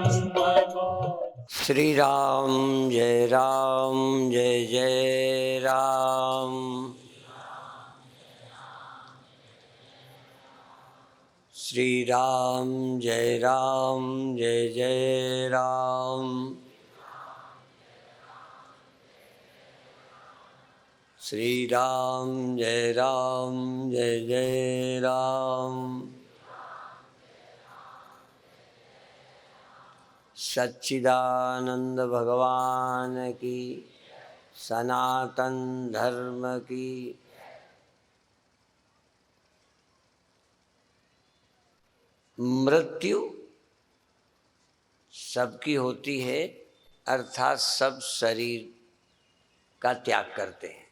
श्री राम जय जय राम। श्री राम जय जय राम। श्री राम जय जय राम। सच्चिदानंद भगवान की, सनातन धर्म की। मृत्यु सबकी होती है, अर्थात सब शरीर का त्याग करते हैं।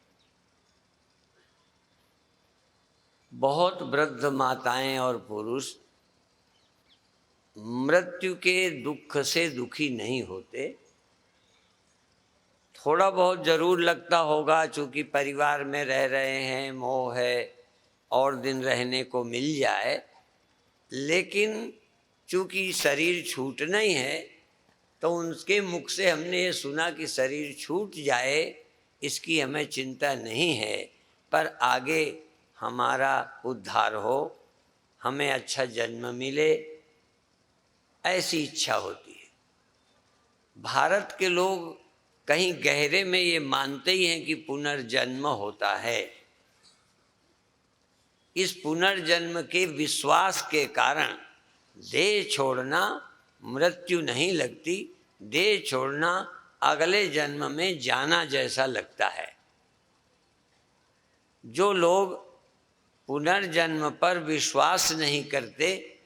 बहुत वृद्ध माताएं और पुरुष मृत्यु के दुख से दुखी नहीं होते। थोड़ा बहुत जरूर लगता होगा, चूँकि परिवार में रह रहे हैं, मोह है और दिन रहने को मिल जाए। लेकिन चूँकि शरीर छूटना ही है, तो उनके मुख से हमने ये सुना कि शरीर छूट जाए, इसकी हमें चिंता नहीं है, पर आगे हमारा उद्धार हो, हमें अच्छा जन्म मिले, ऐसी इच्छा होती है। भारत के लोग कहीं गहरे में ये मानते ही हैं कि पुनर्जन्म होता है। इस पुनर्जन्म के विश्वास के कारण देह छोड़ना मृत्यु नहीं लगती, देह छोड़ना अगले जन्म में जाना जैसा लगता है। जो लोग पुनर्जन्म पर विश्वास नहीं करते,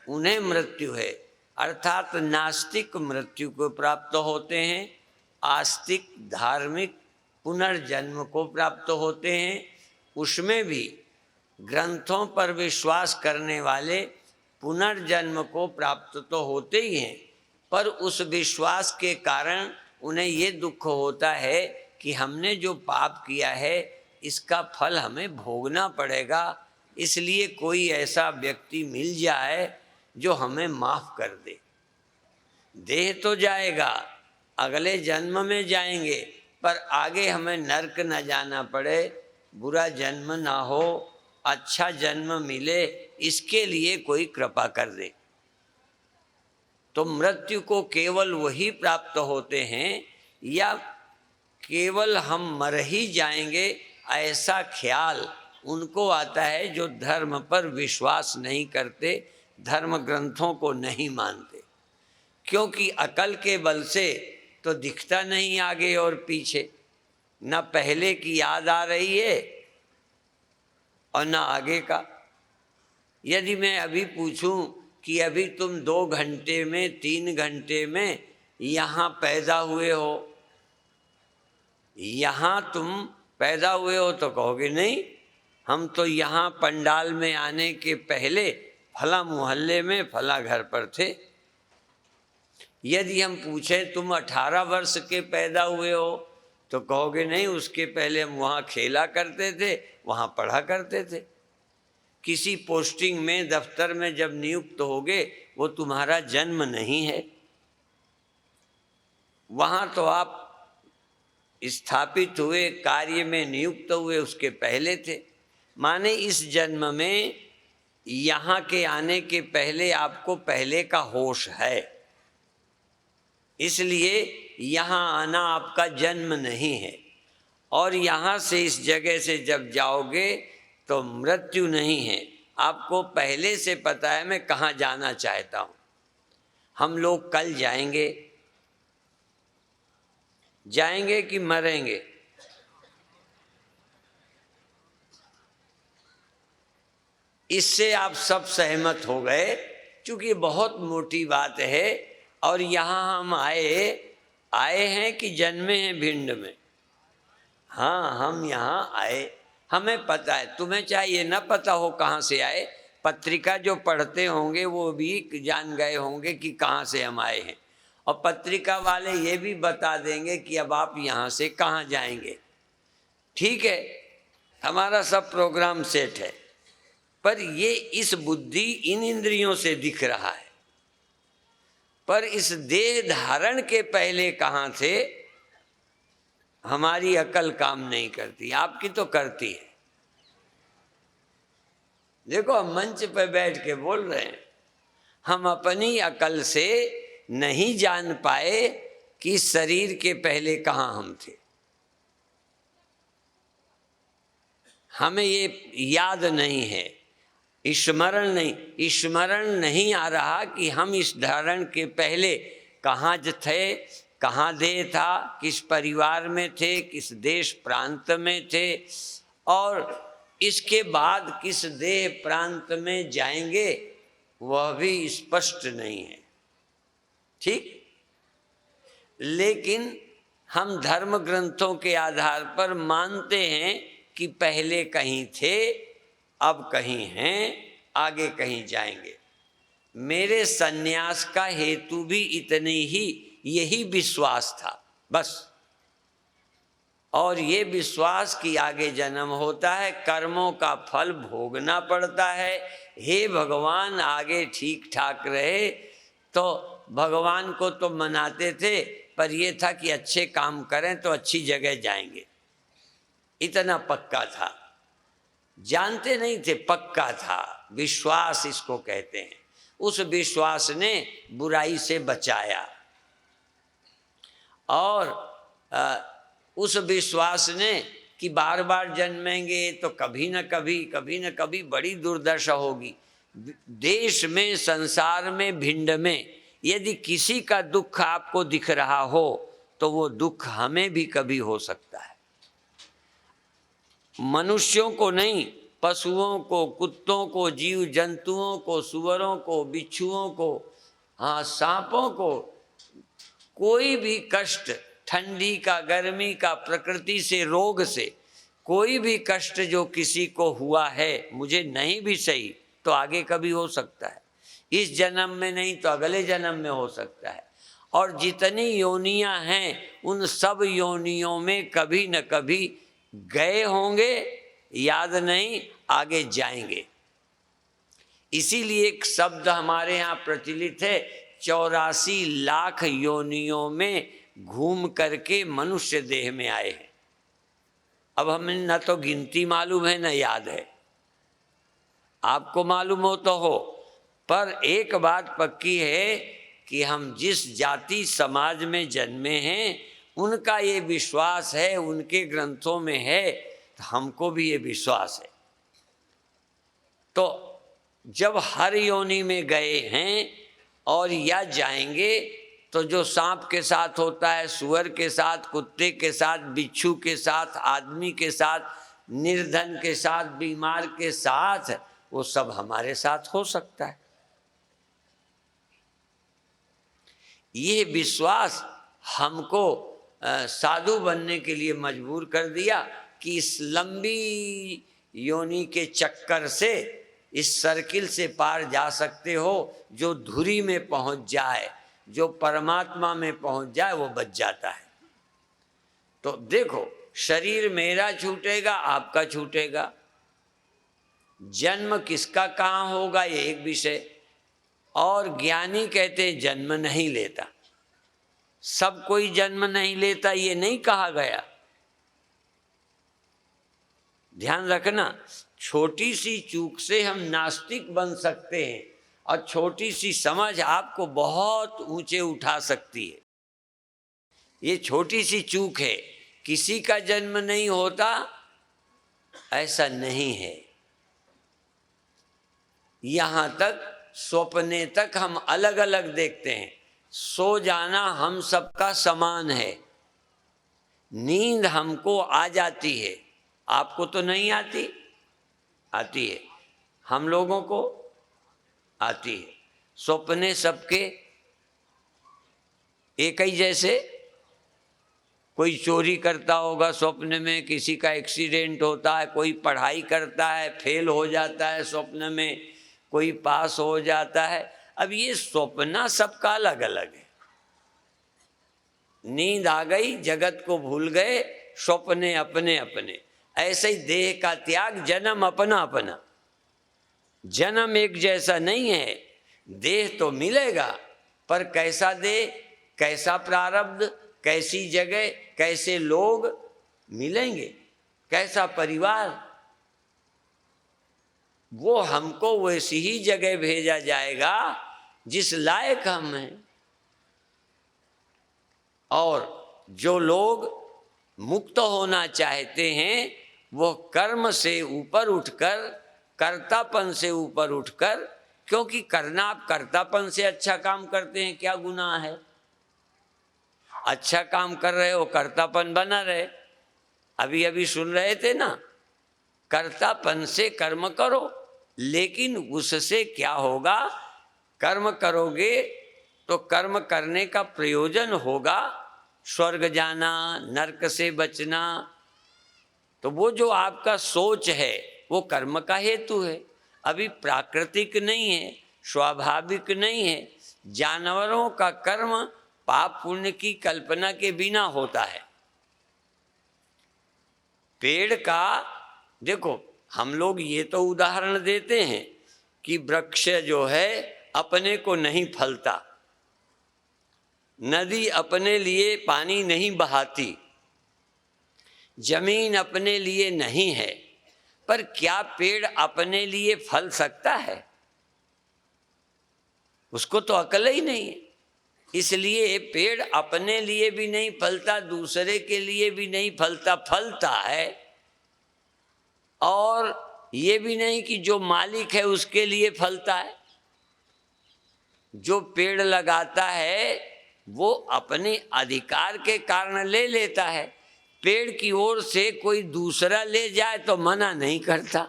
उन्हें मृत्यु है, अर्थात नास्तिक मृत्यु को प्राप्त होते हैं, आस्तिक धार्मिक पुनर्जन्म को प्राप्त होते हैं। उसमें भी ग्रंथों पर विश्वास करने वाले पुनर्जन्म को प्राप्त तो होते ही हैं, पर उस विश्वास के कारण उन्हें ये दुख होता है कि हमने जो पाप किया है इसका फल हमें भोगना पड़ेगा। इसलिए कोई ऐसा व्यक्ति मिल जाए जो हमें माफ़ कर दे। देह तो जाएगा, अगले जन्म में जाएंगे, पर आगे हमें नरक न जाना पड़े, बुरा जन्म ना हो, अच्छा जन्म मिले, इसके लिए कोई कृपा कर दे। तो मृत्यु को केवल वही प्राप्त होते हैं, या केवल हम मर ही जाएंगे ऐसा ख्याल उनको आता है जो धर्म पर विश्वास नहीं करते, धर्म ग्रंथों को नहीं मानते। क्योंकि अकल के बल से तो दिखता नहीं आगे और पीछे, न पहले की याद आ रही है और न आगे का। यदि मैं अभी पूछूं कि अभी तुम 2 घंटे में 3 घंटे में यहाँ पैदा हुए हो, यहाँ तुम पैदा हुए हो, तो कहोगे नहीं, हम तो यहाँ पंडाल में आने के पहले फला मोहल्ले में फला घर पर थे। यदि हम पूछें तुम 18 वर्ष के पैदा हुए हो, तो कहोगे नहीं, उसके पहले हम वहाँ खेला करते थे, वहाँ पढ़ा करते थे। किसी पोस्टिंग में, दफ्तर में जब नियुक्त होगे, वो तुम्हारा जन्म नहीं है, वहाँ तो आप स्थापित हुए, कार्य में नियुक्त हुए, उसके पहले थे। माने इस जन्म में यहाँ के आने के पहले आपको पहले का होश है, इसलिए यहाँ आना आपका जन्म नहीं है। और यहाँ से, इस जगह से जब जाओगे तो मृत्यु नहीं है। आपको पहले से पता है मैं कहाँ जाना चाहता हूँ। हम लोग कल जाएंगे कि मरेंगे? इससे आप सब सहमत हो गए, क्योंकि बहुत मोटी बात है। और यहाँ हम आए हैं कि जन्मे हैं भिंड में? हाँ, हम यहाँ आए, हमें पता है। तुम्हें चाहिए ना पता हो कहाँ से आए, पत्रिका जो पढ़ते होंगे वो भी जान गए होंगे कि कहाँ से हम आए हैं, और पत्रिका वाले ये भी बता देंगे कि अब आप यहाँ से कहाँ जाएंगे। ठीक है, हमारा सब प्रोग्राम सेट है, पर ये इस बुद्धि इन इंद्रियों से दिख रहा है। पर इस देह धारण के पहले कहाँ थे, हमारी अकल काम नहीं करती, आपकी तो करती है। देखो हम मंच पे बैठ के बोल रहे हैं, हम अपनी अकल से नहीं जान पाए कि शरीर के पहले कहाँ हम थे। हमें ये याद नहीं है, स्मरण नहीं आ रहा कि हम इस धारण के पहले कहाँ थे, कहाँ देह था, किस परिवार में थे, किस देश प्रांत में थे, और इसके बाद किस देह प्रांत में जाएंगे वह भी स्पष्ट नहीं है। ठीक, लेकिन हम धर्म ग्रंथों के आधार पर मानते हैं कि पहले कहीं थे, अब कहीं हैं, आगे कहीं जाएंगे। मेरे सन्यास का हेतु भी इतनी ही यही विश्वास था बस। और ये विश्वास कि आगे जन्म होता है, कर्मों का फल भोगना पड़ता है। हे भगवान आगे ठीक ठाक रहे, तो भगवान को तो मनाते थे, पर ये था कि अच्छे काम करें तो अच्छी जगह जाएंगे, इतना पक्का था। जानते नहीं थे, पक्का था, विश्वास इसको कहते हैं। उस विश्वास ने बुराई से बचाया, और उस विश्वास ने कि बार बार जन्मेंगे तो कभी न कभी बड़ी दुर्दशा होगी। देश में, संसार में, भिंड में यदि किसी का दुख आपको दिख रहा हो तो वो दुख हमें भी कभी हो सकता है। मनुष्यों को नहीं, पशुओं को, कुत्तों को, जीव जंतुओं को, सुअरों को, बिच्छुओं को, हाँ सांपों को, कोई भी कष्ट, ठंडी का, गर्मी का, प्रकृति से, रोग से कोई भी कष्ट जो किसी को हुआ है, मुझे नहीं भी सही तो आगे कभी हो सकता है। इस जन्म में नहीं तो अगले जन्म में हो सकता है। और जितनी योनियां हैं उन सब योनियों में कभी न कभी गए होंगे, याद नहीं, आगे जाएंगे। इसीलिए एक शब्द हमारे यहाँ प्रचलित है, 84 लाख योनियों में घूम करके मनुष्य देह में आए हैं। अब हमें न तो गिनती मालूम है न याद है, आपको मालूम हो तो हो, पर एक बात पक्की है कि हम जिस जाति समाज में जन्मे हैं उनका ये विश्वास है, उनके ग्रंथों में है, तो हमको भी ये विश्वास है। तो जब हर योनि में गए हैं और या जाएंगे, तो जो सांप के साथ होता है, सुअर के साथ, कुत्ते के साथ, बिच्छू के साथ, आदमी के साथ, निर्धन के साथ, बीमार के साथ, वो सब हमारे साथ हो सकता है। ये विश्वास हमको साधु बनने के लिए मजबूर कर दिया कि इस लंबी योनि के चक्कर से, इस सर्किल से पार जा सकते हो। जो धुरी में पहुंच जाए, जो परमात्मा में पहुंच जाए, वो बच जाता है। तो देखो, शरीर मेरा छूटेगा, आपका छूटेगा, जन्म किसका कहाँ होगा ये एक विषय। और ज्ञानी कहते हैं जन्म नहीं लेता, सब कोई जन्म नहीं लेता ये नहीं कहा गया। ध्यान रखना, छोटी सी चूक से हम नास्तिक बन सकते हैं, और छोटी सी समझ आपको बहुत ऊंचे उठा सकती है। ये छोटी सी चूक है, किसी का जन्म नहीं होता ऐसा नहीं है। यहाँ तक सपने तक हम अलग अलग देखते हैं। सो जाना हम सबका समान है, नींद हमको आ जाती है, आपको तो नहीं आती, आती है, हम लोगों को आती है। सपने सबके एक ही जैसे, कोई चोरी करता होगा स्वप्न में, किसी का एक्सीडेंट होता है, कोई पढ़ाई करता है फेल हो जाता है स्वप्न में, कोई पास हो जाता है। अब ये स्वप्न सबका अलग अलग है। नींद आ गई, जगत को भूल गए, स्वप्ने अपने अपने। ऐसे ही देह का त्याग, जन्म अपना अपना। जन्म एक जैसा नहीं है, देह तो मिलेगा पर कैसा दे, कैसा प्रारब्ध, कैसी जगह, कैसे लोग मिलेंगे, कैसा परिवार, वो हमको वैसी ही जगह भेजा जाएगा जिस लायक हम हैं। और जो लोग मुक्त होना चाहते हैं वो कर्म से ऊपर उठकर, कर्तापन से ऊपर उठकर, क्योंकि करना, आप कर्तापन से अच्छा काम करते हैं, क्या गुनाह है? अच्छा काम कर रहे हो, कर्तापन बना रहे। अभी अभी सुन रहे थे ना, कर्तापन से कर्म करो, लेकिन उससे क्या होगा? कर्म करोगे तो कर्म करने का प्रयोजन होगा स्वर्ग जाना, नरक से बचना। तो वो जो आपका सोच है वो कर्म का हेतु है, अभी प्राकृतिक नहीं है, स्वाभाविक नहीं है। जानवरों का कर्म पाप पुण्य की कल्पना के बिना होता है। पेड़ का देखो, हम लोग ये तो उदाहरण देते हैं कि वृक्ष जो है अपने को नहीं फलता, नदी अपने लिए पानी नहीं बहाती, जमीन अपने लिए नहीं है, पर क्या पेड़ अपने लिए फल सकता है? उसको तो अकल ही नहीं है। इसलिए पेड़ अपने लिए भी नहीं फलता, दूसरे के लिए भी नहीं फलता, फलता है। और ये भी नहीं कि जो मालिक है उसके लिए फलता है। जो पेड़ लगाता है वो अपने अधिकार के कारण ले लेता है, पेड़ की ओर से कोई दूसरा ले जाए तो मना नहीं करता।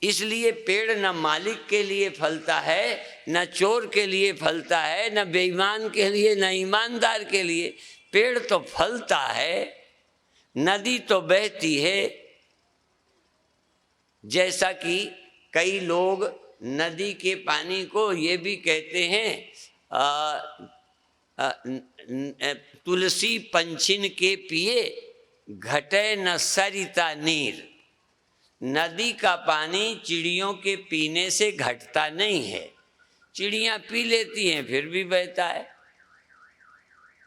इसलिए पेड़ न मालिक के लिए फलता है, न चोर के लिए फलता है, न बेईमान के लिए, न ईमानदार के लिए। पेड़ तो फलता है, नदी तो बहती है। जैसा कि कई लोग नदी के पानी को ये भी कहते हैं, तुलसी पंछिन के पिए घटे न सरिता नीर। नदी का पानी चिड़ियों के पीने से घटता नहीं है, चिड़ियाँ पी लेती हैं फिर भी बहता है।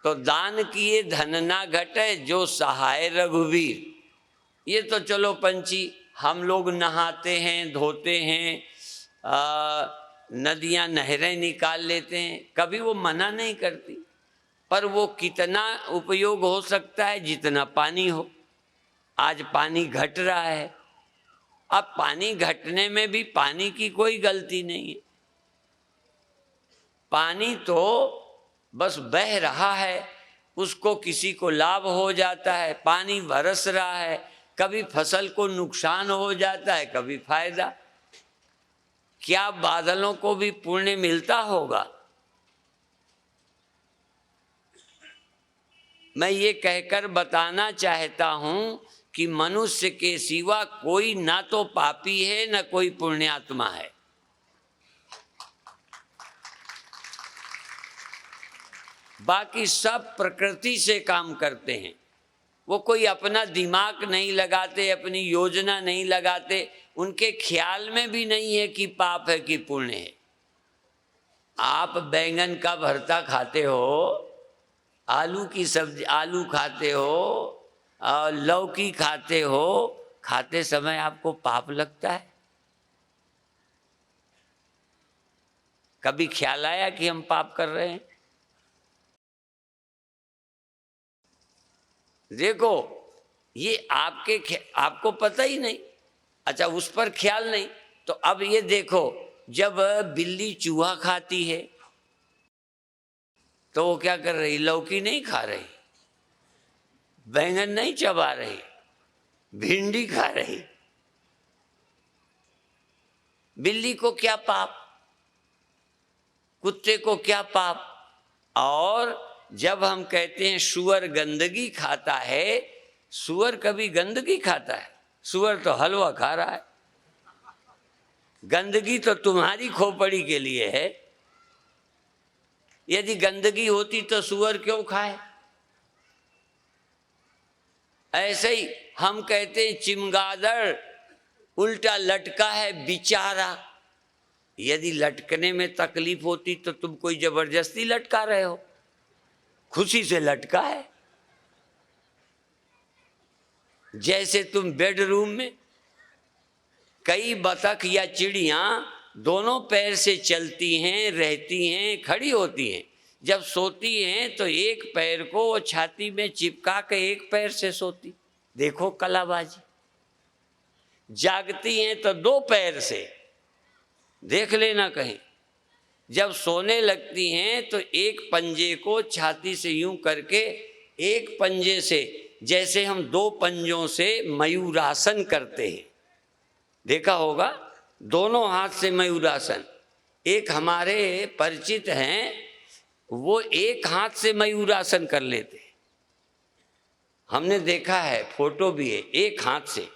तो दान किए धन ना घटे, जो सहाय रघुवीर। ये तो चलो पंछी, हम लोग नहाते हैं, धोते हैं, नदियाँ नहरें निकाल लेते हैं, कभी वो मना नहीं करती, पर वो कितना उपयोग हो सकता है जितना पानी हो। आज पानी घट रहा है, अब पानी घटने में भी पानी की कोई गलती नहीं है। पानी तो बस बह रहा है, उसको किसी को लाभ हो जाता है, पानी बरस रहा है, कभी फसल को नुकसान हो जाता है, कभी फायदा। क्या बादलों को भी पुण्य मिलता होगा? मैं ये कहकर बताना चाहता हूं कि मनुष्य के सिवा कोई ना तो पापी है न कोई पुण्यात्मा है। बाकी सब प्रकृति से काम करते हैं, वो कोई अपना दिमाग नहीं लगाते, अपनी योजना नहीं लगाते, उनके ख्याल में भी नहीं है कि पाप है कि पुण्य है। आप बैंगन का भरता खाते हो, आलू की सब्जी, आलू खाते हो और लौकी खाते हो, खाते समय आपको पाप लगता है? कभी ख्याल आया कि हम पाप कर रहे हैं? देखो, ये आपको पता ही नहीं, अच्छा उस पर ख्याल नहीं। तो अब ये देखो, जब बिल्ली चूहा खाती है तो वो क्या कर रही? लौकी नहीं खा रही, बैंगन नहीं चबा रही, भिंडी खा रही। बिल्ली को क्या पाप, कुत्ते को क्या पाप? और जब हम कहते हैं सुअर गंदगी खाता है, सुअर कभी गंदगी खाता है? सुअर तो हलवा खा रहा है। गंदगी तो तुम्हारी खोपड़ी के लिए है। यदि गंदगी होती तो सुअर क्यों खाए? ऐसे ही हम कहते हैं चिमगादड़ उल्टा लटका है बेचारा, यदि लटकने में तकलीफ होती तो तुम कोई जबरदस्ती लटका रहे हो, खुशी से लटका है। जैसे तुम बेडरूम में कई बतख या चिड़ियां दोनों पैर से चलती हैं, रहती हैं, खड़ी होती हैं, जब सोती हैं तो एक पैर को वो छाती में चिपका के एक पैर से सोती। देखो कलाबाजी। जागती हैं तो दो पैर से, देख लेना कहीं। जब सोने लगती हैं तो एक पंजे को छाती से यूं करके एक पंजे से, जैसे हम दो पंजों से मयूरासन करते हैं, देखा होगा, दोनों हाथ से मयूरासन। एक हमारे परिचित हैं, वो एक हाथ से मयूरासन कर लेते हैं, हमने देखा है, फोटो भी है, एक हाथ से।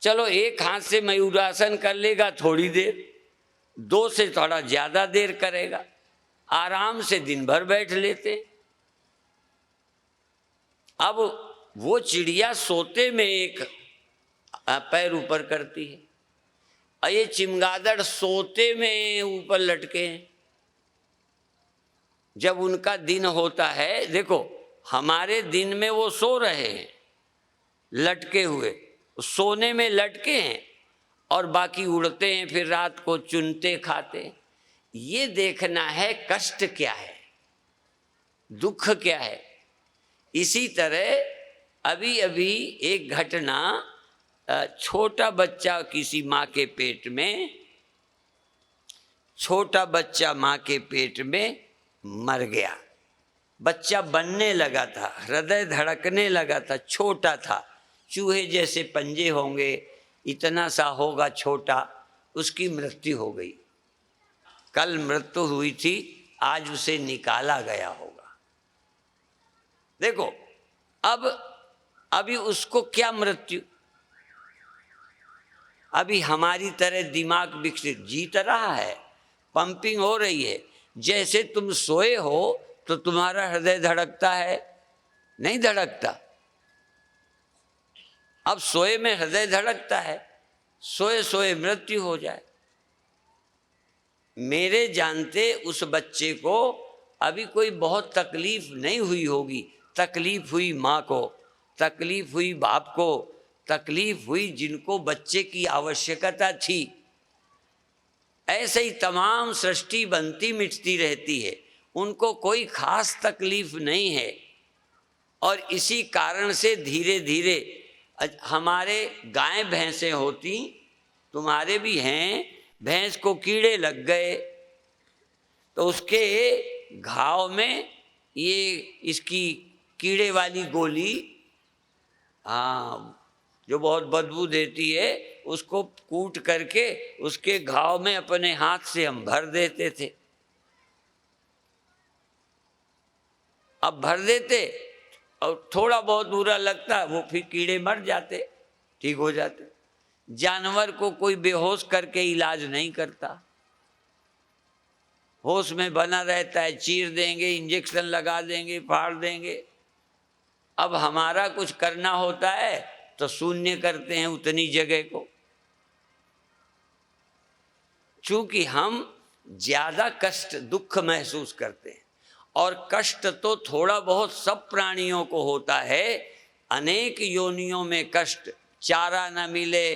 चलो एक हाथ से मयूरासन कर लेगा थोड़ी देर, दो से थोड़ा ज्यादा देर करेगा, आराम से दिन भर बैठ लेते। अब वो चिड़िया सोते में एक पैर ऊपर करती है, और ये चिमगादड़ सोते में ऊपर लटके हैं। जब उनका दिन होता है, देखो हमारे दिन में वो सो रहे हैं लटके हुए, सोने में लटके हैं, और बाकी उड़ते हैं, फिर रात को चुनते खाते। ये देखना है कष्ट क्या है, दुख क्या है। इसी तरह अभी अभी एक घटना, छोटा बच्चा किसी माँ के पेट में, छोटा बच्चा माँ के पेट में मर गया। बच्चा बनने लगा था, हृदय धड़कने लगा था, छोटा था, चूहे जैसे पंजे होंगे, इतना सा होगा छोटा। उसकी मृत्यु हो गई। कल मृत्यु हुई थी, आज उसे निकाला गया होगा। देखो अब अभी उसको क्या मृत्यु, अभी हमारी तरह दिमाग विकसित, जीत रहा है, पंपिंग हो रही है। जैसे तुम सोए हो तो तुम्हारा हृदय धड़कता है, नहीं धड़कता? अब सोए में हृदय धड़कता है, सोए सोए मृत्यु हो जाए। मेरे जानते उस बच्चे को अभी कोई बहुत तकलीफ नहीं हुई होगी। तकलीफ हुई माँ को, तकलीफ हुई बाप को, तकलीफ हुई जिनको बच्चे की आवश्यकता थी। ऐसे ही तमाम सृष्टि बनती मिटती रहती है, उनको कोई खास तकलीफ नहीं है। और इसी कारण से धीरे धीरे हमारे गाय भैंसें होती, तुम्हारे भी हैं, भैंस को कीड़े लग गए तो उसके घाव में ये इसकी कीड़े वाली गोली, हाँ, जो बहुत बदबू देती है, उसको कूट करके उसके घाव में अपने हाथ से हम भर देते थे। अब भर देते और थोड़ा बहुत बुरा लगता, वो फिर कीड़े मर जाते, ठीक हो जाते। जानवर को कोई बेहोश करके इलाज नहीं करता, होश में बना रहता है, चीर देंगे, इंजेक्शन लगा देंगे, फाड़ देंगे। अब हमारा कुछ करना होता है तो शून्य करते हैं उतनी जगह को, चूंकि हम ज्यादा कष्ट दुख महसूस करते हैं। और कष्ट तो थोड़ा बहुत सब प्राणियों को होता है, अनेक योनियों में कष्ट, चारा न मिले,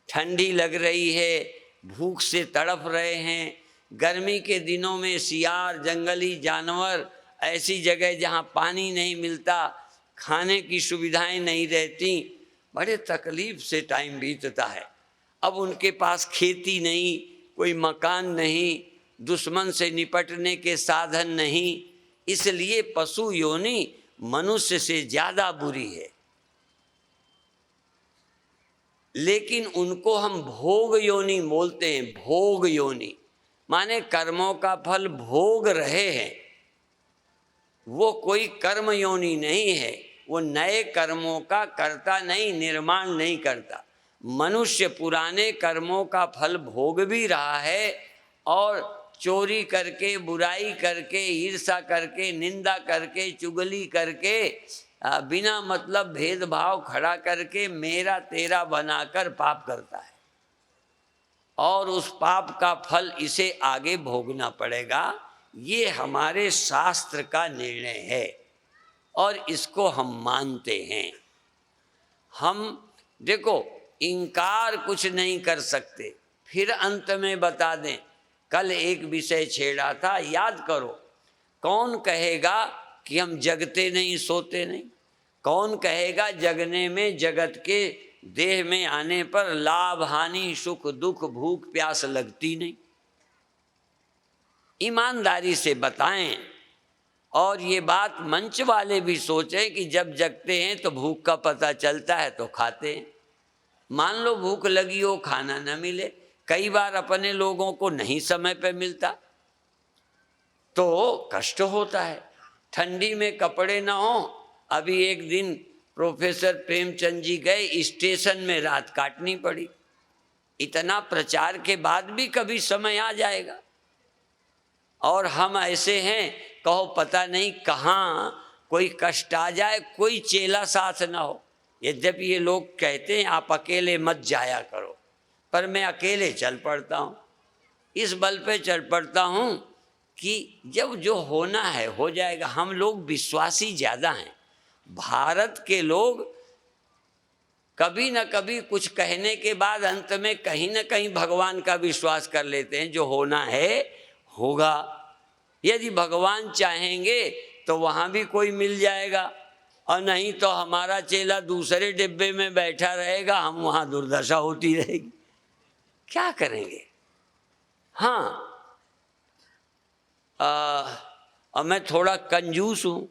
ठंडी लग रही है, भूख से तड़प रहे हैं, गर्मी के दिनों में सियार, जंगली जानवर, ऐसी जगह जहाँ पानी नहीं मिलता, खाने की सुविधाएं नहीं रहती, बड़े तकलीफ से टाइम बीतता है। अब उनके पास खेती नहीं, कोई मकान नहीं, दुश्मन से निपटने के साधन नहीं, इसलिए पशु योनि मनुष्य से ज्यादा बुरी है। लेकिन उनको हम भोग योनि बोलते हैं। भोग योनि माने कर्मों का फल भोग रहे हैं, वो कोई कर्म योनि नहीं है, वो नए कर्मों का कर्ता नहीं, निर्माण नहीं करता। मनुष्य पुराने कर्मों का फल भोग भी रहा है, और चोरी करके, बुराई करके, ईर्ष्या करके, निंदा करके, चुगली करके, बिना मतलब भेदभाव खड़ा करके मेरा तेरा बनाकर पाप करता है। और उस पाप का फल इसे आगे भोगना पड़ेगा। ये हमारे शास्त्र का निर्णय है और इसको हम मानते हैं। हम देखो इनकार कुछ नहीं कर सकते। फिर अंत में बता दें, कल एक विषय छेड़ा था, याद करो। कौन कहेगा कि हम जगते नहीं सोते नहीं? कौन कहेगा जगने में जगत के देह में आने पर लाभ हानि सुख दुख भूख प्यास लगती नहीं? ईमानदारी से बताएं। और ये बात मंच वाले भी सोचें कि जब जगते हैं तो भूख का पता चलता है तो खाते हैं। मान लो भूख लगी हो, खाना न मिले, कई बार अपने लोगों को नहीं समय पे मिलता तो कष्ट होता है। ठंडी में कपड़े ना हो। अभी एक दिन प्रोफेसर प्रेमचंद जी गए, स्टेशन में रात काटनी पड़ी। इतना प्रचार के बाद भी कभी समय आ जाएगा। और हम ऐसे हैं, कहो पता नहीं कहाँ कोई कष्ट आ जाए, कोई चेला साथ ना हो। यद्यपि ये लोग कहते हैं आप अकेले मत जाया करो, पर मैं अकेले चल पड़ता हूँ। इस बल पे चल पड़ता हूँ कि जब जो होना है हो जाएगा। हम लोग विश्वासी ज़्यादा हैं। भारत के लोग कभी न कभी कुछ कहने के बाद अंत में कहीं न कहीं भगवान का विश्वास कर लेते हैं। जो होना है होगा। यदि भगवान चाहेंगे तो वहाँ भी कोई मिल जाएगा, और नहीं तो हमारा चेला दूसरे डिब्बे में बैठा रहेगा, हम वहाँ दुर्दशा होती रहेगी। क्या करेंगे? हाँ, और मैं थोड़ा कंजूस हूँ।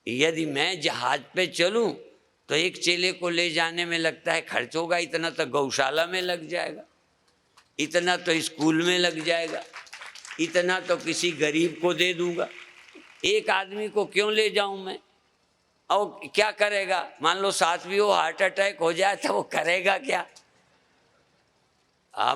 यदि मैं जहाज पे चलूँ तो एक चेले को ले जाने में लगता है खर्च होगा, इतना तो गौशाला में लग जाएगा, इतना तो स्कूल में लग जाएगा, इतना तो किसी गरीब को दे दूंगा। एक आदमी को क्यों ले जाऊं मैं? और क्या करेगा? मान लो साथ भी हो, हार्ट अटैक हो जाए तो वो करेगा क्या?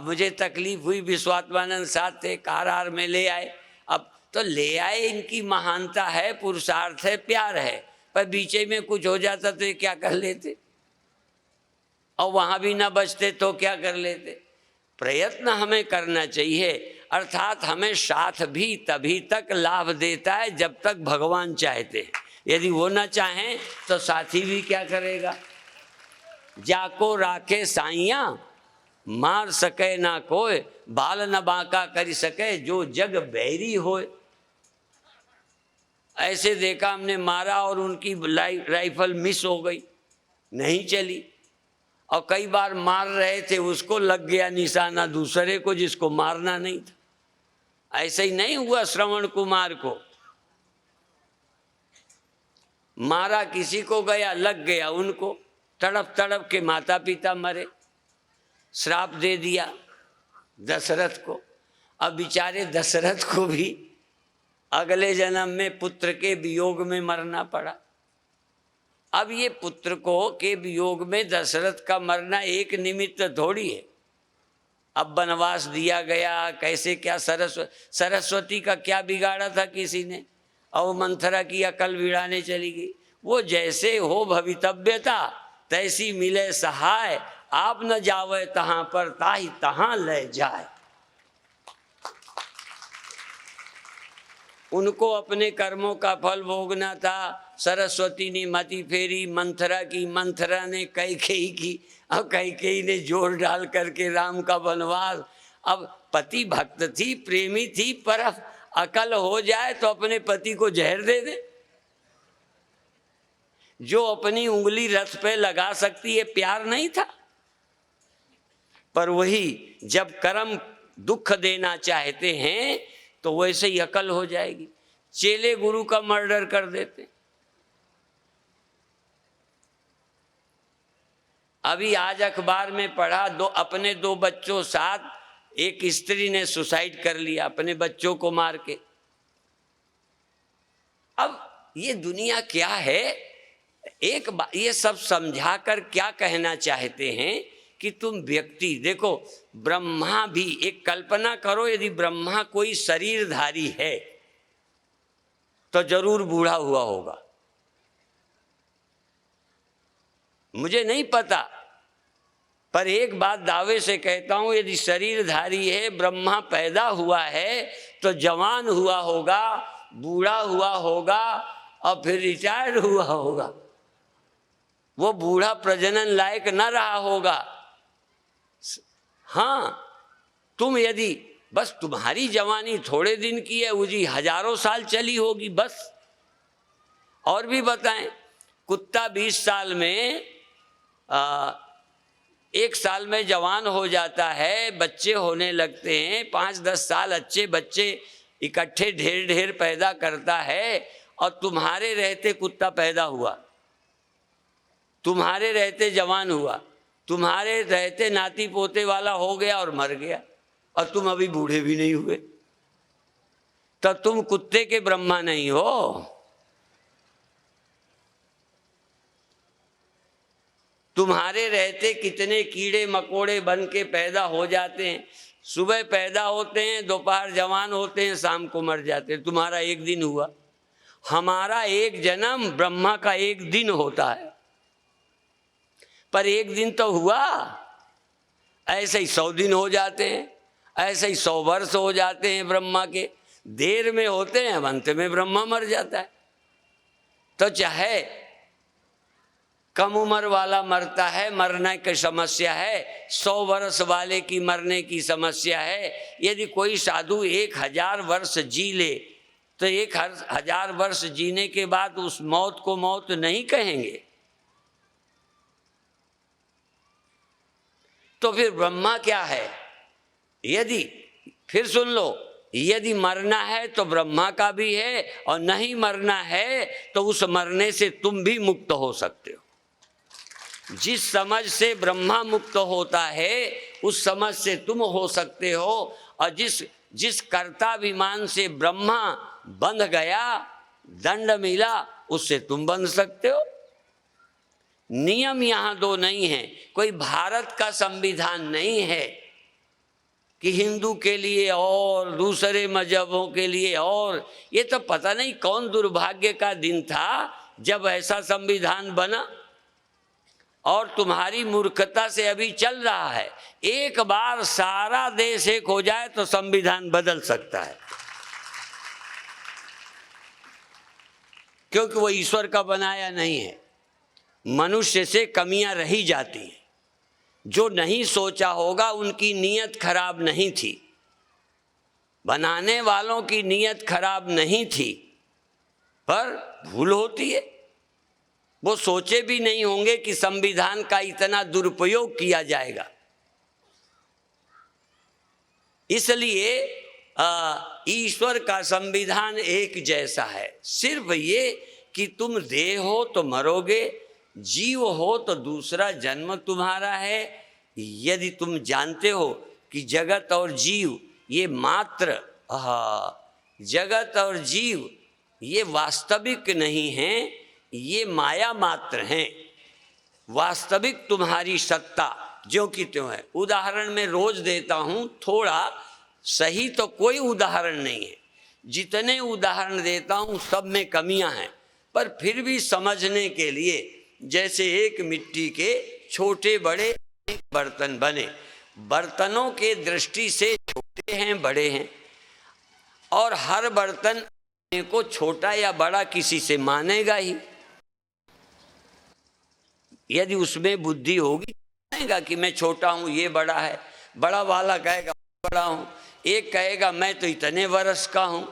मुझे तकलीफ हुई, विश्वात्मानंद साथ थे, कार में ले आए। अब तो ले आए, इनकी महानता है, पुरुषार्थ है, प्यार है। पर बीचे में कुछ हो जाता तो ये क्या कर लेते? और वहाँ भी ना बचते तो क्या कर लेते? प्रयत्न हमें करना चाहिए। अर्थात हमें साथ भी तभी तक लाभ देता है जब तक भगवान चाहते हैं। यदि वो ना चाहें तो साथी भी क्या करेगा? जाको राखे साइया मार सके ना कोई, बाल न बांका कर सके जो जग बैरी होए। ऐसे देखा हमने, मारा और उनकी राइफल मिस हो गई, नहीं चली। और कई बार मार रहे थे, उसको लग गया निशाना दूसरे को जिसको मारना नहीं था। ऐसे ही नहीं हुआ श्रवण कुमार को, मारा किसी को, गया लग गया उनको, तड़प तड़प के माता पिता मरे। श्राप दे दिया दशरथ को। अब बेचारे दशरथ को भी अगले जन्म में पुत्र के वियोग में मरना पड़ा। अब ये पुत्र को के वियोग में दशरथ का मरना एक निमित्त थोड़ी है। अब वनवास दिया गया, कैसे क्या सरस्वती का क्या बिगाड़ा था किसी ने, और मंथरा की अकल बिड़ाने चली गई। वो जैसे हो भवितव्यता तैसी मिले सहाय, आप न जावे तहाँ पर ताही तहाँ ले जाए। उनको अपने कर्मों का फल भोगना था। सरस्वती ने मति फेरी मंथरा की, मंथरा ने कैकेयी की, अब कैकेयी ने जोर डाल करके राम का वनवास। अब पति भक्त थी, प्रेमी थी, पर अकल हो जाए तो अपने पति को जहर दे दे। जो अपनी उंगली रथ पे लगा सकती है, प्यार नहीं था। पर वही जब कर्म दुख देना चाहते हैं तो वैसे ही अकल हो जाएगी। चेले गुरु का मर्डर कर देते। अभी आज अखबार में पढ़ा, अपने दो बच्चों साथ एक स्त्री ने सुसाइड कर लिया अपने बच्चों को मार के। अब ये दुनिया क्या है? एक बात ये सब समझा कर क्या कहना चाहते हैं कि तुम व्यक्ति देखो, ब्रह्मा भी, एक कल्पना करो, यदि ब्रह्मा कोई शरीरधारी है तो जरूर बूढ़ा हुआ होगा। मुझे नहीं पता, पर एक बात दावे से कहता हूं, यदि शरीरधारी है, ब्रह्मा पैदा हुआ है तो जवान हुआ होगा, बूढ़ा हुआ होगा और फिर रिटायर्ड हुआ होगा। वो बूढ़ा प्रजनन लायक न रहा होगा। हाँ, तुम यदि बस तुम्हारी जवानी थोड़े दिन की है, वो जी हजारों साल चली होगी बस। और भी बताएं, कुत्ता 20 साल में 1 साल में जवान हो जाता है, बच्चे होने लगते हैं, 5-10 साल अच्छे बच्चे इकट्ठे ढेर ढेर पैदा करता है, और तुम्हारे रहते कुत्ता पैदा हुआ, तुम्हारे रहते जवान हुआ, तुम्हारे रहते नाती पोते वाला हो गया और मर गया, और तुम अभी बूढ़े भी नहीं हुए, तो तुम कुत्ते के ब्रह्मा नहीं हो। तुम्हारे रहते कितने कीड़े मकोड़े बन के पैदा हो जाते हैं, सुबह पैदा होते हैं, दोपहर जवान होते हैं, शाम को मर जाते हैं। तुम्हारा एक दिन हुआ, हमारा एक जन्म ब्रह्मा का एक दिन होता है, पर एक दिन तो हुआ, ऐसे ही 100 दिन हो जाते हैं, ऐसे ही 100 वर्ष हो जाते हैं ब्रह्मा के, देर में होते हैं, अंत में ब्रह्मा मर जाता है। तो चाहे कम उम्र वाला मरता है, मरने की समस्या है, 100 वर्ष वाले की मरने की समस्या है। यदि कोई साधु 1000 वर्ष जी ले तो 1000 वर्ष जीने के बाद उस मौत को मौत नहीं कहेंगे। तो फिर ब्रह्मा क्या है? यदि फिर सुन लो, यदि मरना है तो ब्रह्मा का भी है, और नहीं मरना है तो उस मरने से तुम भी मुक्त हो सकते हो। जिस समझ से ब्रह्मा मुक्त होता है उस समझ से तुम हो सकते हो, और जिस कर्ताभिमान से ब्रह्मा बंध गया, दंड मिला, उससे तुम बंध सकते हो। नियम यहाँ 2 नहीं है, कोई भारत का संविधान नहीं है कि हिंदू के लिए और दूसरे मजहबों के लिए और। ये तो पता नहीं कौन दुर्भाग्य का दिन था जब ऐसा संविधान बना, और तुम्हारी मूर्खता से अभी चल रहा है। एक बार सारा देश एक हो जाए तो संविधान बदल सकता है, क्योंकि वो ईश्वर का बनाया नहीं है। मनुष्य से कमियां रही जाती हैं। जो नहीं सोचा होगा उनकी नीयत खराब नहीं थी, बनाने वालों की नीयत खराब नहीं थी, पर भूल होती है। वो सोचे भी नहीं होंगे कि संविधान का इतना दुरुपयोग किया जाएगा। इसलिए ईश्वर का संविधान एक जैसा है, सिर्फ ये कि तुम देह हो तो मरोगे, जीव हो तो दूसरा जन्म तुम्हारा है। यदि तुम जानते हो कि जगत और जीव ये मात्र जगत और जीव ये वास्तविक नहीं हैं, ये माया मात्र हैं। वास्तविक तुम्हारी सत्ता ज्यों की त्यों है। उदाहरण मैं रोज देता हूँ, थोड़ा सही तो कोई उदाहरण नहीं है, जितने उदाहरण देता हूँ सब में कमियां हैं, पर फिर भी समझने के लिए, जैसे एक मिट्टी के छोटे बड़े बर्तन बने, बर्तनों के दृष्टि से छोटे हैं बड़े हैं, और हर बर्तन को छोटा या बड़ा किसी से मानेगा ही। यदि उसमें बुद्धि होगी कहेगा कि मैं छोटा हूँ ये बड़ा है, बड़ा वाला कहेगा बड़ा हूँ, एक कहेगा मैं तो इतने वर्ष का हूँ,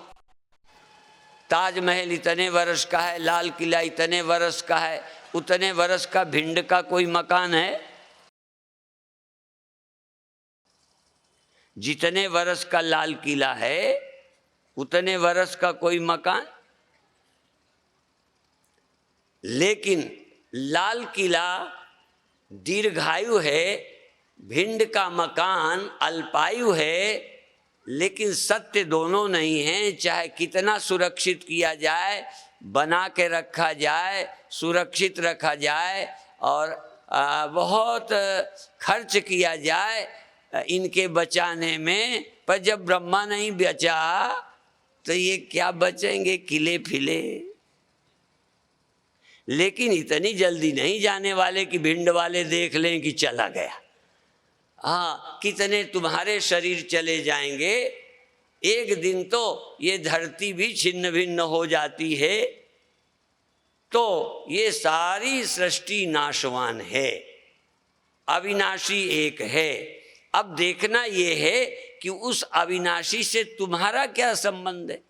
ताजमहल इतने वर्ष का है, लाल किला इतने वर्ष का है, उतने वर्ष का भिंड का कोई मकान है? जितने वर्ष का लाल किला है उतने वर्ष का कोई मकान? लेकिन लाल किला दीर्घायु है, भिंड का मकान अल्पायु है। लेकिन सत्य दोनों नहीं हैं। चाहे कितना सुरक्षित किया जाए, बना के रखा जाए, सुरक्षित रखा जाए, और बहुत खर्च किया जाए इनके बचाने में, पर जब ब्रह्मा नहीं बचा तो ये क्या बचेंगे? किले फिले। लेकिन इतनी जल्दी नहीं जाने वाले कि भिंड वाले देख लें कि चला गया। हाँ, कितने तुम्हारे शरीर चले जाएंगे, एक दिन तो ये धरती भी छिन्न भिन्न हो जाती है, तो ये सारी सृष्टि नाशवान है, अविनाशी एक है। अब देखना ये है कि उस अविनाशी से तुम्हारा क्या संबंध है।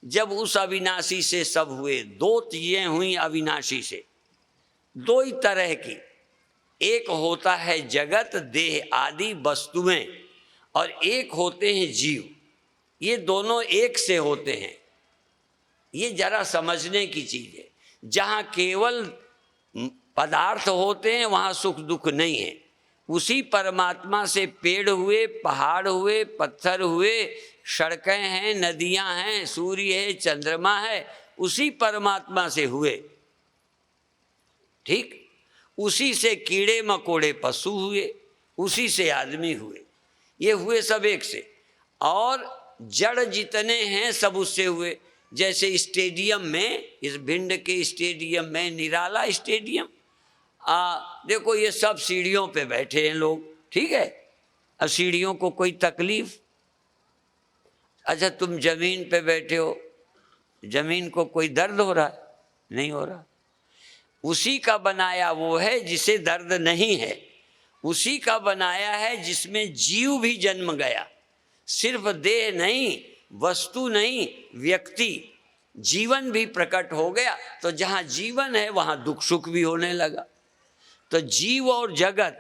जब उस अविनाशी से सब हुए, दो चीजें हुई अविनाशी से, दो ही तरह की, एक होता है जगत देह आदि वस्तुएं और एक होते हैं जीव। ये दोनों एक से होते हैं, ये जरा समझने की चीज है। जहाँ केवल पदार्थ होते हैं वहाँ सुख दुख नहीं है। उसी परमात्मा से पेड़ हुए, पहाड़ हुए, पत्थर हुए, सड़कें हैं, नदियां हैं, सूर्य है, चंद्रमा है, उसी परमात्मा से हुए। ठीक, उसी से कीड़े मकोड़े पशु हुए, उसी से आदमी हुए, ये हुए सब एक से। और जड़ जितने हैं सब उससे हुए। जैसे स्टेडियम में, इस भिंड के स्टेडियम में, निराला स्टेडियम, देखो ये सब सीढ़ियों पे बैठे हैं लोग, ठीक है। अब सीढ़ियों को कोई तकलीफ? अच्छा, तुम जमीन पे बैठे हो, जमीन को कोई दर्द हो रहा है? नहीं हो रहा। उसी का बनाया वो है जिसे दर्द नहीं है, उसी का बनाया है जिसमें जीव भी जन्म गया। सिर्फ देह नहीं, वस्तु नहीं, व्यक्ति, जीवन भी प्रकट हो गया। तो जहाँ जीवन है वहाँ दुख सुख भी होने लगा। तो जीव और जगत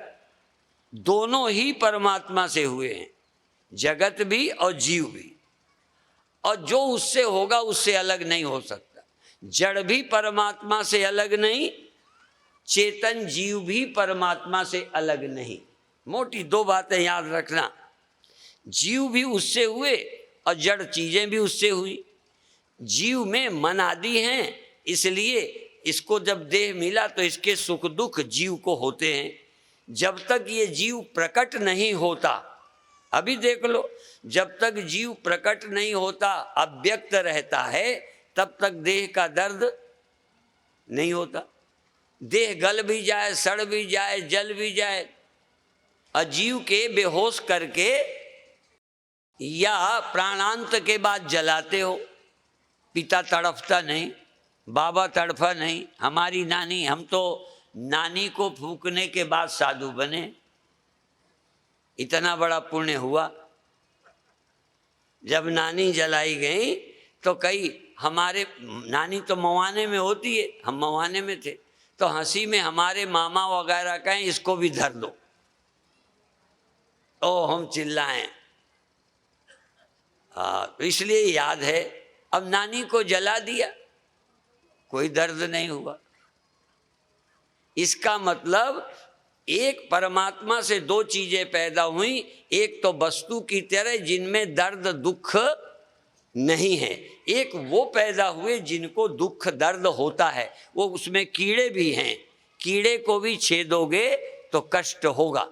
दोनों ही परमात्मा से हुए हैं, जगत भी और जीव भी। और जो उससे होगा उससे अलग नहीं हो सकता। जड़ भी परमात्मा से अलग नहीं, चेतन जीव भी परमात्मा से अलग नहीं। मोटी दो बातें याद रखना, जीव भी उससे हुए और जड़ चीजें भी उससे हुई। जीव में मन आदि हैं, इसलिए इसको जब देह मिला तो इसके सुख दुख जीव को होते हैं। जब तक ये जीव प्रकट नहीं होता, अभी देख लो, जब तक जीव प्रकट नहीं होता, अव्यक्त रहता है, तब तक देह का दर्द नहीं होता। देह गल भी जाए, सड़ भी जाए, जल भी जाए, अजीव के बेहोश करके या प्राणांत के बाद जलाते हो, पिता तड़फता नहीं, बाबा तड़फा नहीं। हमारी नानी, हम तो नानी को फूकने के बाद साधु बने, इतना बड़ा पुण्य हुआ। जब नानी जलाई गई तो कई, हमारे नानी तो मवाने में होती है, हम मवाने में थे, तो हंसी में हमारे मामा वगैरह कहें इसको भी धर दो, तो हम चिल्लाएं। तो इसलिए याद है। अब नानी को जला दिया, कोई दर्द नहीं हुआ। इसका मतलब एक परमात्मा से दो चीजें पैदा हुई, एक तो वस्तु की तरह जिनमें दर्द दुख नहीं है, एक वो पैदा हुए जिनको दुख दर्द होता है। वो उसमें कीड़े भी हैं, कीड़े को भी छेदोगे तो कष्ट होगा,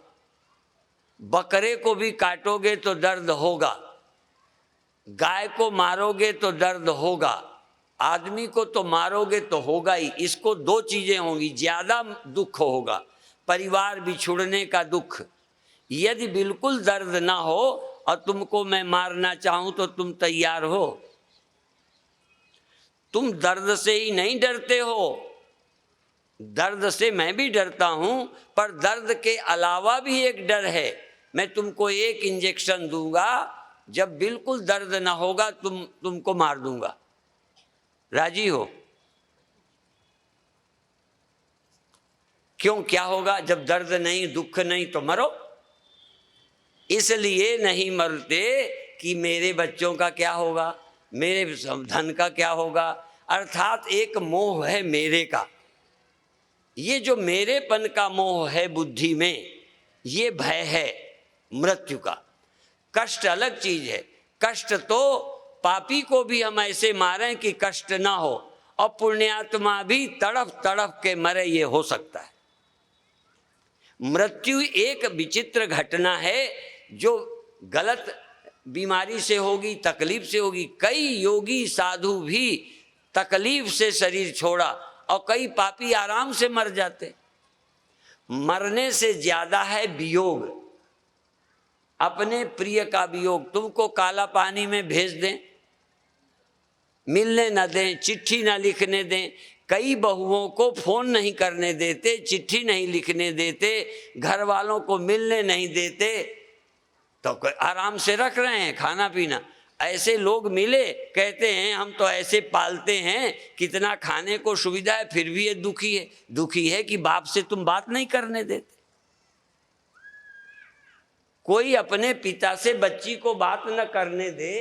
बकरे को भी काटोगे तो दर्द होगा, गाय को मारोगे तो दर्द होगा, आदमी को तो मारोगे तो होगा ही। इसको दो चीजें होंगी, ज्यादा दुख होगा, परिवार बिछुड़ने का दुख। यदि बिल्कुल दर्द ना हो और तुमको मैं मारना चाहूं तो तुम तैयार हो? तुम दर्द से ही नहीं डरते हो, दर्द से मैं भी डरता हूं, पर दर्द के अलावा भी एक डर है। मैं तुमको एक इंजेक्शन दूंगा, जब बिल्कुल दर्द ना होगा तुमको मार दूंगा, राजी हो? क्यों, क्या होगा? जब दर्द नहीं, दुख नहीं तो मरो। इसलिए नहीं मरते कि मेरे बच्चों का क्या होगा, मेरे धन का क्या होगा, अर्थात एक मोह है मेरे का। ये जो मेरेपन का मोह है बुद्धि में, ये भय है मृत्यु का। कष्ट अलग चीज है। कष्ट तो पापी को भी हम ऐसे मारें कि कष्ट ना हो, और पुण्यात्मा भी तड़फ तड़फ के मरे, ये हो सकता है। मृत्यु एक विचित्र घटना है जो गलत बीमारी से होगी, तकलीफ से होगी। कई योगी साधु भी तकलीफ से शरीर छोड़ा और कई पापी आराम से मर जाते। मरने से ज्यादा है वियोग, अपने प्रिय का वियोग, तुमको काला पानी में भेज दें, मिलने न दें, चिट्ठी न लिखने दें, कई बहुओं को फोन नहीं करने देते, चिट्ठी नहीं लिखने देते, घर वालों को मिलने नहीं देते, तो आराम से रख रहे हैं खाना पीना। ऐसे लोग मिले, कहते हैं हम तो ऐसे पालते हैं, कितना खाने को सुविधा है, फिर भी ये दुखी है। दुखी है कि बाप से तुम बात नहीं करने देते। कोई अपने पिता से बच्ची को बात न करने दे,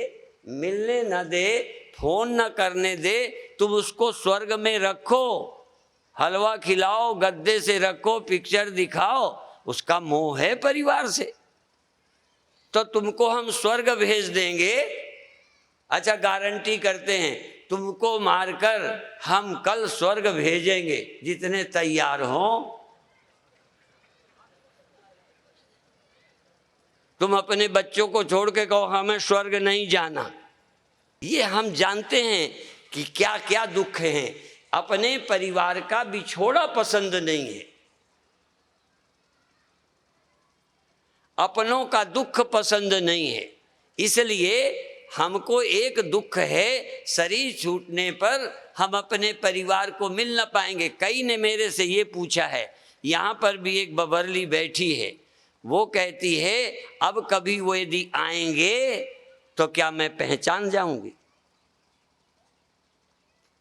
मिलने न दे, फोन न करने दे, तुम उसको स्वर्ग में रखो, हलवा खिलाओ, गद्दे से रखो, पिक्चर दिखाओ, उसका मोह है परिवार से, तो तुमको हम स्वर्ग भेज देंगे। अच्छा, गारंटी करते हैं तुमको मारकर हम कल स्वर्ग भेजेंगे, जितने तैयार हो। तुम अपने बच्चों को छोड़ के कहो हमें स्वर्ग नहीं जाना। ये हम जानते हैं कि क्या क्या दुख हैं। अपने परिवार का बिछोड़ा पसंद नहीं है, अपनों का दुख पसंद नहीं है। इसलिए हमको एक दुख है, शरीर छूटने पर हम अपने परिवार को मिल न पाएंगे। कई ने मेरे से ये पूछा है, यहाँ पर भी एक बबरली बैठी है, वो कहती है अब कभी वो यदि आएंगे तो क्या मैं पहचान जाऊंगी?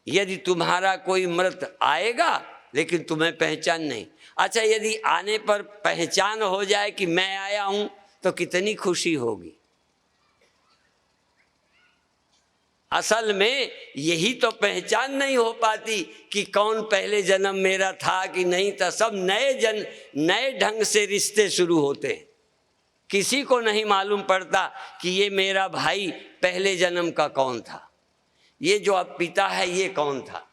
यदि तुम्हारा कोई मृत आएगा लेकिन तुम्हें पहचान नहीं। अच्छा, यदि आने पर पहचान हो जाए कि मैं आया हूं तो कितनी खुशी होगी। असल में यही तो पहचान नहीं हो पाती कि कौन पहले जन्म मेरा था कि नहीं था। सब नए ढंग से रिश्ते शुरू होते हैं। किसी को नहीं मालूम पड़ता कि ये मेरा भाई पहले जन्म का कौन था, ये जो अब पिता है ये कौन था,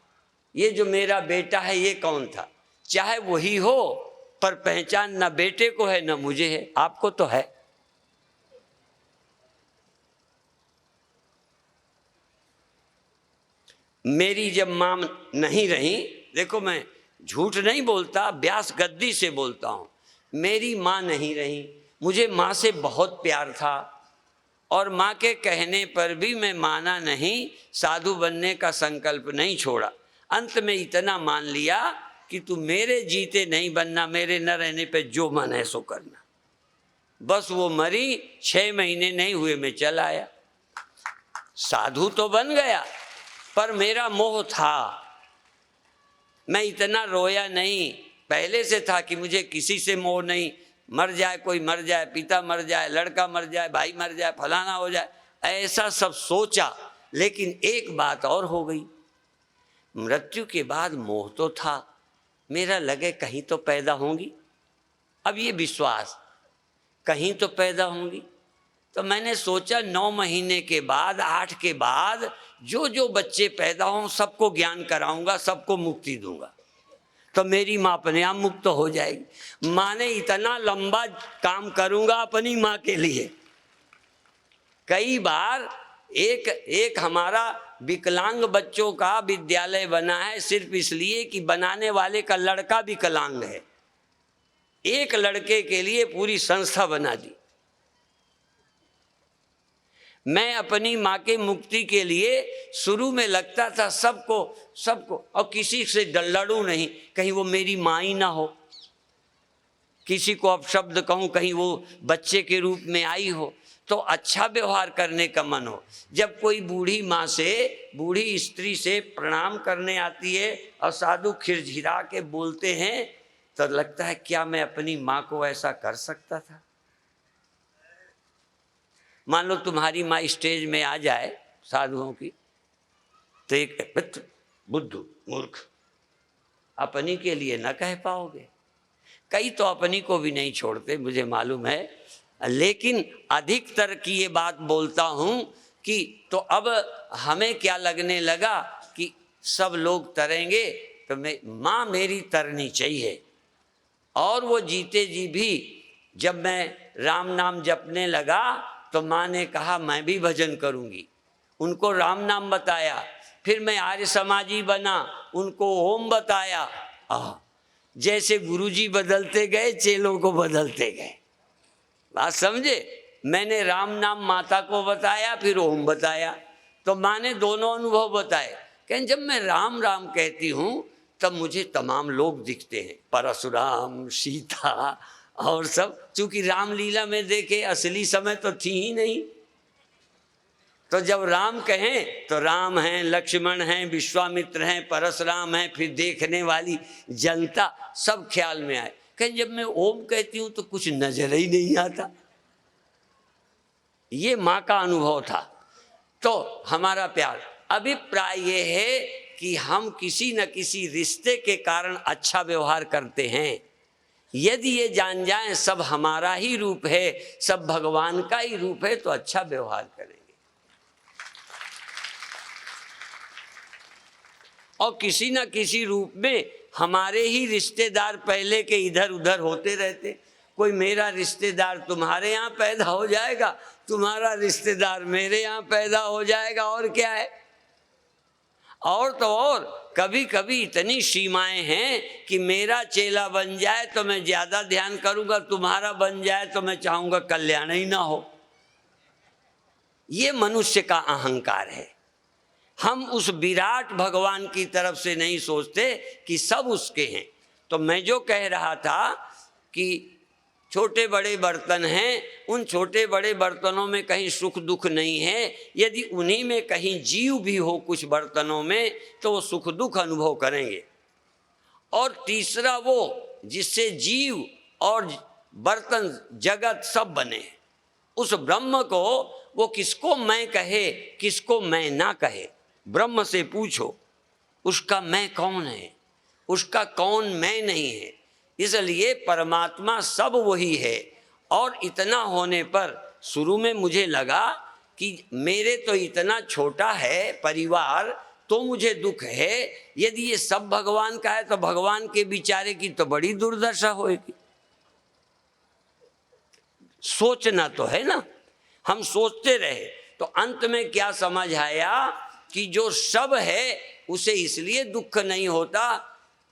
ये जो मेरा बेटा है ये कौन था। चाहे वही हो, पर पहचान न बेटे को है न मुझे है, आपको तो है। मेरी जब माँ नहीं रही, देखो मैं झूठ नहीं बोलता, व्यास गद्दी से बोलता हूँ, मेरी माँ नहीं रही, मुझे माँ से बहुत प्यार था और माँ के कहने पर भी मैं माना नहीं, साधु बनने का संकल्प नहीं छोड़ा। अंत में इतना मान लिया कि तू मेरे जीते नहीं बनना, मेरे न रहने पे जो मन है सो करना। बस वो मरी, 6 महीने नहीं हुए मैं चल आया। साधु तो बन गया पर मेरा मोह था। मैं इतना रोया नहीं, पहले से था कि मुझे किसी से मोह नहीं। मर जाए कोई, मर जाए पिता, मर जाए लड़का, मर जाए भाई, मर जाए फलाना हो जाए, ऐसा सब सोचा। लेकिन एक बात और हो गई, मृत्यु के बाद मोह तो था मेरा, लगे कहीं तो पैदा होंगी। अब ये विश्वास कहीं तो पैदा होंगी, तो मैंने सोचा 9 महीने के बाद, 8 के बाद जो जो बच्चे पैदा हों सबको ज्ञान कराऊंगा, सबको मुक्ति दूंगा, तो मेरी माँ अपने आप मुक्त हो जाएगी। माँ ने इतना लंबा काम करूंगा अपनी माँ के लिए। कई बार एक हमारा विकलांग बच्चों का विद्यालय बना है, सिर्फ इसलिए कि बनाने वाले का लड़का विकलांग है। एक लड़के के लिए पूरी संस्था बना दी। मैं अपनी माँ के मुक्ति के लिए शुरू में लगता था सबको और किसी से लड़ूं नहीं, कहीं वो मेरी माँ ही ना हो, किसी को अपशब्द कहूँ, कहीं वो बच्चे के रूप में आई हो, तो अच्छा व्यवहार करने का मन हो। जब कोई बूढ़ी माँ से, बूढ़ी स्त्री से प्रणाम करने आती है और साधु खिरझिरा के बोलते हैं, तो लगता है क्या मैं अपनी माँ को ऐसा कर सकता था। मान लो तुम्हारी माँ स्टेज में आ जाए साधुओं की, तो एक बुद्धू मूर्ख अपनी के लिए न कह पाओगे। कई तो अपनी को भी नहीं छोड़ते, मुझे मालूम है, लेकिन अधिकतर की ये बात बोलता हूँ कि तो अब हमें क्या लगने लगा कि सब लोग तरेंगे तो माँ मेरी तरनी चाहिए। और वो जीते जी भी जब मैं राम नाम जपने लगा तो माँ ने कहा मैं भी भजन करूँगी, उनको राम नाम बताया। फिर मैं आर्य समाजी बना, उनको ओम बताया। जैसे गुरुजी बदलते गए चेलों को बदलते गए। बात समझे? मैंने राम नाम माता को बताया, फिर ओम बताया, तो माँ ने दोनों अनुभव बताए। कहें जब मैं राम राम कहती हूँ तब मुझे तमाम लोग दिखते हैं, परशुराम, सीता और सब, चूंकि रामलीला में देखे असली समय तो थी ही नहीं। तो जब राम कहें तो राम हैं, लक्ष्मण हैं, विश्वामित्र हैं, परशुराम हैं, फिर देखने वाली जनता सब ख्याल में आए। कहें जब मैं ओम कहती हूँ तो कुछ नजर ही नहीं आता। ये माँ का अनुभव था। तो हमारा प्यार, अभिप्राय ये है कि हम किसी न किसी रिश्ते के कारण अच्छा व्यवहार करते हैं। यदि ये जान जाएं सब हमारा ही रूप है, सब भगवान का ही रूप है, तो अच्छा व्यवहार करेंगे। और किसी न किसी रूप में हमारे ही रिश्तेदार पहले के इधर उधर होते रहते। कोई मेरा रिश्तेदार तुम्हारे यहाँ पैदा हो जाएगा, तुम्हारा रिश्तेदार मेरे यहाँ पैदा हो जाएगा, और क्या है। और तो और कभी कभी इतनी सीमाएं हैं कि मेरा चेला बन जाए तो मैं ज्यादा ध्यान करूंगा, तुम्हारा बन जाए तो मैं चाहूंगा कल्याण ही ना हो। ये मनुष्य का अहंकार है। हम उस विराट भगवान की तरफ से नहीं सोचते कि सब उसके हैं। तो मैं जो कह रहा था कि छोटे बड़े बर्तन हैं, उन छोटे बड़े बर्तनों में कहीं सुख दुख नहीं है। यदि उन्हीं में कहीं जीव भी हो कुछ बर्तनों में, तो वो सुख दुख अनुभव करेंगे। और तीसरा वो जिससे जीव और बर्तन जगत सब बने, उस ब्रह्म को वो किसको मैं कहे, किसको मैं ना कहे। ब्रह्म से पूछो उसका मैं कौन है, उसका कौन मैं नहीं है। इसलिए परमात्मा सब वही है। और इतना होने पर शुरू में मुझे लगा कि मेरे तो इतना छोटा है परिवार, तो मुझे दुख है। यदि ये सब भगवान का है तो भगवान के बेचारे की तो बड़ी दुर्दशा होगी। सोचना तो है ना। हम सोचते रहे तो अंत में क्या समझ आया कि जो सब है उसे इसलिए दुख नहीं होता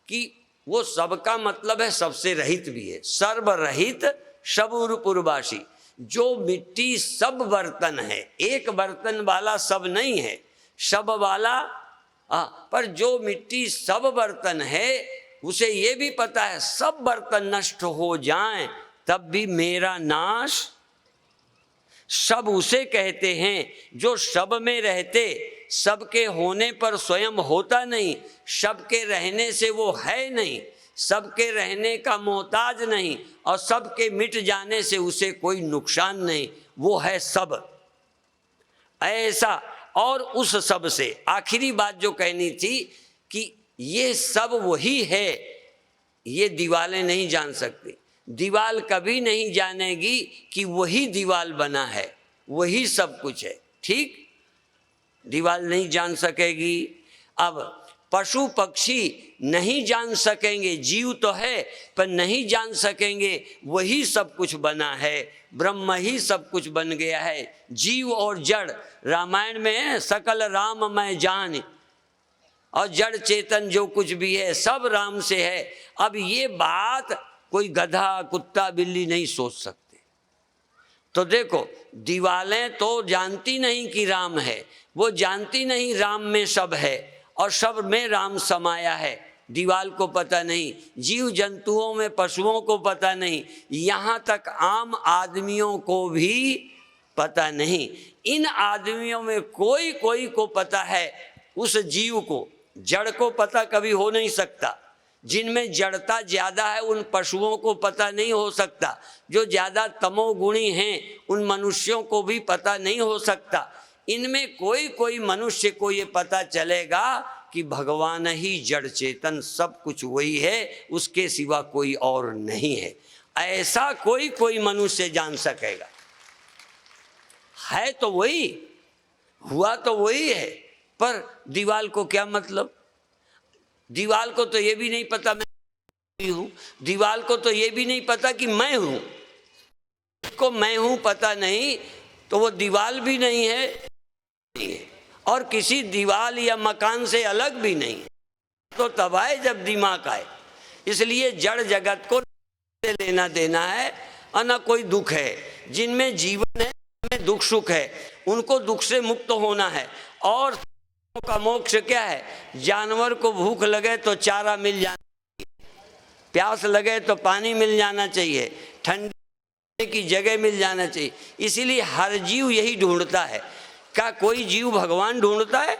कि वो सबका मतलब है सबसे रहित भी है। सर्वरहित सबुरपुरवासी। जो मिट्टी सब बर्तन है, एक बर्तन वाला सब नहीं है, सब वाला पर जो मिट्टी सब बर्तन है उसे ये भी पता है सब बर्तन नष्ट हो जाएं तब भी मेरा नाश। सब उसे कहते हैं जो सब में रहते, सबके होने पर स्वयं होता नहीं, सबके रहने से वो है नहीं, सबके रहने का मोहताज नहीं, और सबके मिट जाने से उसे कोई नुकसान नहीं। वो है सब ऐसा। और उस सब से आखिरी बात जो कहनी थी कि ये सब वही है, ये दीवालें नहीं जान सकती। दीवाल कभी नहीं जानेगी कि वही दीवाल बना है, वही सब कुछ है। ठीक, दीवाल नहीं जान सकेगी। अब पशु पक्षी नहीं जान सकेंगे, जीव तो है पर नहीं जान सकेंगे वही सब कुछ बना है, ब्रह्म ही सब कुछ बन गया है। जीव और जड़, रामायण में है सकल राम मैं जान, और जड़ चेतन जो कुछ भी है सब राम से है। अब ये बात कोई गधा कुत्ता बिल्ली नहीं सोच सकते। तो देखो दीवालें तो जानती नहीं कि राम है, वो जानती नहीं राम में सब है और सब में राम समाया है। दीवाल को पता नहीं, जीव जंतुओं में पशुओं को पता नहीं, यहाँ तक आम आदमियों को भी पता नहीं। इन आदमियों में कोई कोई को पता है उस जीव को, जड़ को पता कभी हो नहीं सकता। जिनमें जड़ता ज़्यादा है उन पशुओं को पता नहीं हो सकता। जो ज़्यादा तमोगुणी हैं उन मनुष्यों को भी पता नहीं हो सकता। इनमें कोई कोई मनुष्य को ये पता चलेगा कि भगवान ही जड़ चेतन सब कुछ वही है, उसके सिवा कोई और नहीं है। ऐसा कोई कोई मनुष्य जान सकेगा। है तो वही, हुआ तो वही है, पर दीवाल को क्या मतलब। दीवाल को तो ये भी नहीं पता मैं हूँ, दीवाल को तो ये भी नहीं पता कि मैं हूँ। को मैं हूँ पता नहीं तो वो दीवाल भी नहीं है और किसी दीवाल या मकान से अलग भी नहीं। तो तब आए जब दिमाग आए। इसलिए जड़ जगत को लेना देना है और न कोई दुख है। जिनमें जीवन है, जिनमें दुख सुख है, उनको दुख से मुक्त होना है। और का मोक्ष क्या है? जानवर को भूख लगे तो चारा मिल जाना चाहिए, प्यास लगे तो पानी मिल जाना चाहिए, ठंडी की जगह मिल जाना चाहिए। इसीलिए हर जीव यही ढूंढता है। क्या कोई जीव भगवान ढूंढता है?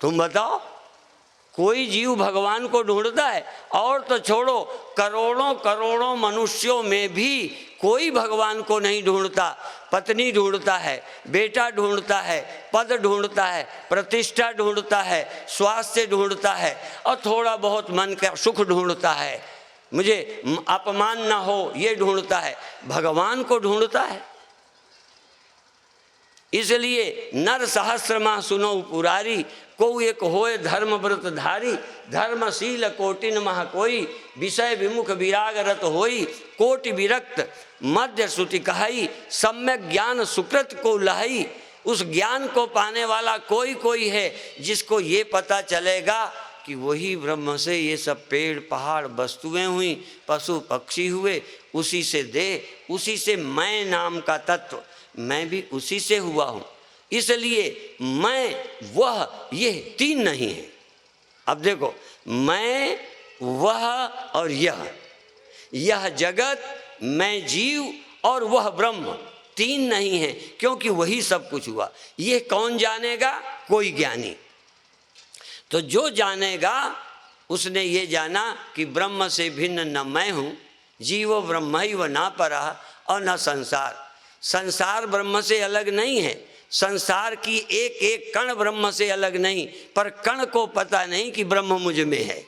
तुम बताओ, कोई जीव भगवान को ढूंढता है? और तो छोड़ो, करोड़ों करोड़ों मनुष्यों में भी कोई भगवान को नहीं ढूंढता। पत्नी ढूंढता है, बेटा ढूंढता है, पद ढूंढता है, प्रतिष्ठा ढूंढता है, स्वास्थ्य ढूंढता है, और थोड़ा बहुत मन का सुख ढूंढता है, मुझे अपमान ना हो ये ढूंढता है। भगवान को ढूंढता है। इसलिए नर सहस्रमा सुनो पुरारी, को एक होए धर्म व्रत धारी, धर्मशील कोटिन मह कोई, विषय विमुख विराग रत होई, कोटि विरक्त मध्य श्रुति कहाई, सम्यक ज्ञान सुकृत को लहाई। उस ज्ञान को पाने वाला कोई कोई है जिसको ये पता चलेगा कि वही ब्रह्म से ये सब पेड़ पहाड़ वस्तुएं हुई, पशु पक्षी हुए, उसी से दे, उसी से मैं नाम का तत्व, मैं भी उसी से हुआ हूँ। इसलिए मैं वह ये तीन नहीं है। अब देखो, मैं वह और यह जगत, मैं जीव और वह ब्रह्म, तीन नहीं है, क्योंकि वही सब कुछ हुआ। ये कौन जानेगा? कोई ज्ञानी। तो जो जानेगा उसने ये जाना कि ब्रह्म से भिन्न न मैं हूँ, जीवो ब्रह्मैव न परः और न संसार। संसार ब्रह्म से अलग नहीं है, संसार की एक एक कण ब्रह्म से अलग नहीं, पर कण को पता नहीं कि ब्रह्म मुझ में है।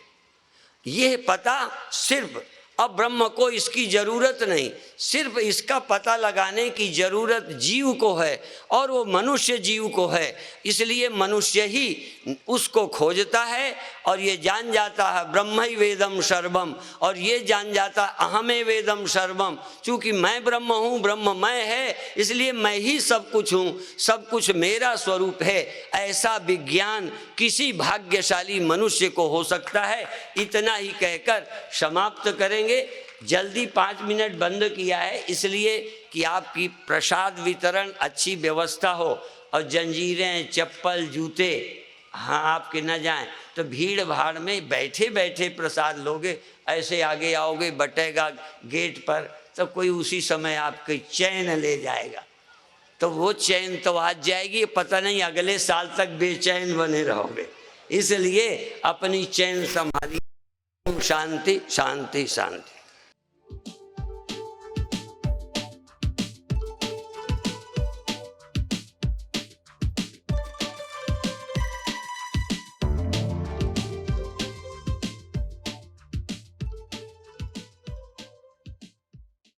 यह पता सिर्फ, अब ब्रह्म को इसकी जरूरत नहीं, सिर्फ इसका पता लगाने की जरूरत जीव को है, और वो मनुष्य जीव को है। इसलिए मनुष्य ही उसको खोजता है और ये जान जाता है ब्रह्मै वेदम सर्वम, और ये जान जाता अहमे वेदम सर्वम। चूँकि मैं ब्रह्म हूँ, ब्रह्म मैं है, इसलिए मैं ही सब कुछ हूँ, सब कुछ मेरा स्वरूप है। ऐसा विज्ञान किसी भाग्यशाली मनुष्य को हो सकता है। इतना ही कहकर समाप्त करेंगे। जल्दी 5 मिनट बंद किया है इसलिए कि आपकी प्रसाद वितरण अच्छी व्यवस्था हो, और जंजीरें, चप्पल, जूते हाँ आपके न जाएं, तो भीड़ भाड़ में बैठे बैठे प्रसाद लोगे, ऐसे आगे आओगे बटेगा गेट पर, तो कोई उसी समय आपकी चैन ले जाएगा। तो वो चैन तो आज जाएगी, पता नहीं अगले साल तक बेचैन बने रहोगे। इसलिए अपनी चैन संभालिए। शांति शांति शांति।